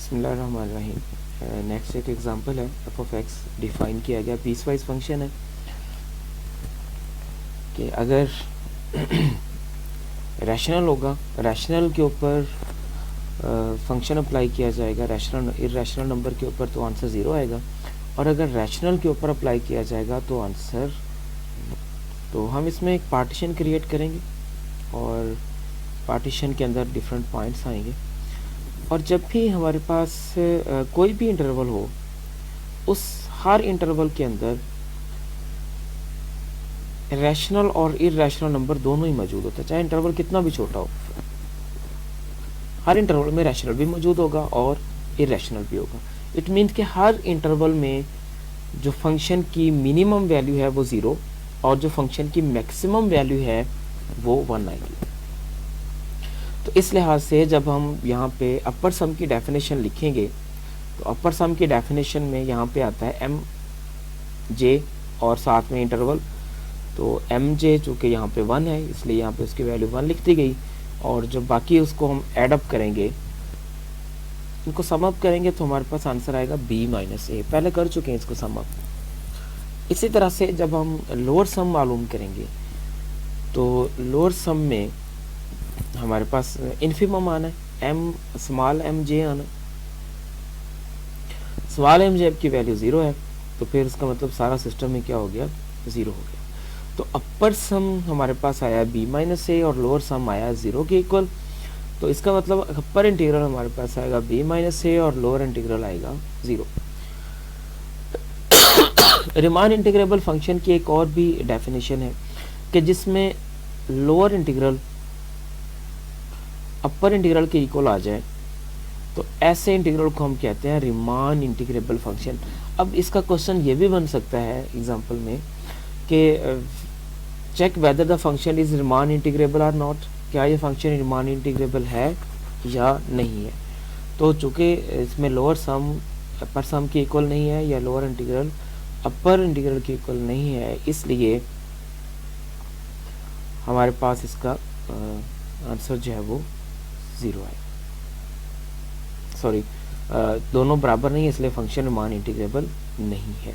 बिस्मिल्लाहिर्रहमानिर्रहीम। नेक्स्ट एक एग्जांपल है, एफ ऑफ एक्स डिफाइन किया गया पीस वाइज फंक्शन है कि अगर रैशनल होगा, रैशनल के ऊपर फंक्शन अप्लाई किया जाएगा, रैशनल इर्रेशनल नंबर के ऊपर तो आंसर ज़ीरो आएगा, और अगर रैशनल के ऊपर अप्लाई किया जाएगा तो आंसर, तो हम इसमें एक पार्टीशन क्रिएट करेंगे और पार्टीशन के अंदर डिफरेंट पॉइंट्स आएंगे, और जब भी हमारे पास कोई भी इंटरवल हो, उस हर इंटरवल के अंदर रैशनल और इर्रेशनल नंबर दोनों ही मौजूद होता है, चाहे इंटरवल कितना भी छोटा हो। हर इंटरवल में रैशनल भी मौजूद होगा और इर्रेशनल भी होगा। इट मीन्स कि हर इंटरवल में जो फंक्शन की मिनिमम वैल्यू है वो ज़ीरो, और जो फंक्शन की मैक्सिमम वैल्यू है वो 1 आएगी। तो इस लिहाज से जब हम यहाँ पे अपर सम की डेफिनेशन लिखेंगे, तो अपर सम की डेफिनेशन में यहाँ पे आता है एम जे और साथ में इंटरवल। तो एम जे चूँकि यहाँ पे 1 है, इसलिए यहाँ पे उसकी वैल्यू 1 लिख दी गई, और जब बाकी उसको हम ऐड अप करेंगे, इनको सम अप करेंगे, तो हमारे पास आंसर आएगा b माइनस ए। पहले कर चुके हैं इसको सम अप। इसी तरह से जब हम लोअर सम मालूम करेंगे, तो लोअर सम में हमारे पास इन्फिमम आना है, एम स्मॉल एम जे आना है। स्मॉल एम जे की वैल्यू 0 है, तो फिर इसका मतलब सारा सिस्टम में क्या हो गया, 0 हो गया। तो अपर सम हमारे पास आया b माइनस ए और लोअर सम आया 0 के इक्वल। तो इसका मतलब अपर इंटीग्रल हमारे पास आएगा b माइनस ए और लोअर इंटीग्रल आएगा 0। रिमान इंटीग्रेबल फंक्शन की एक और भी डेफिनेशन है कि जिसमें लोअर इंटीग्रल अपर इंटीग्रल के इक्वल आ जाए, तो ऐसे इंटीग्रल को हम कहते हैं रिमान इंटीग्रेबल फंक्शन। अब इसका क्वेश्चन ये भी बन सकता है एग्जांपल में कि check whether the function is Riemann integrable और नॉट, क्या ये फंक्शन रिमान इंटीग्रेबल है या नहीं है। तो चूँकि इसमें लोअर सम अपर सम के इक्वल नहीं है, या लोअर इंटीग्रल अपर इंटीग्रल के इक्वल नहीं है, इसलिए हमारे पास इसका आंसर जो है वो 0 है। सॉरी, दोनों बराबर नहीं है, इसलिए फंक्शन रिमान इंटीग्रेबल नहीं है।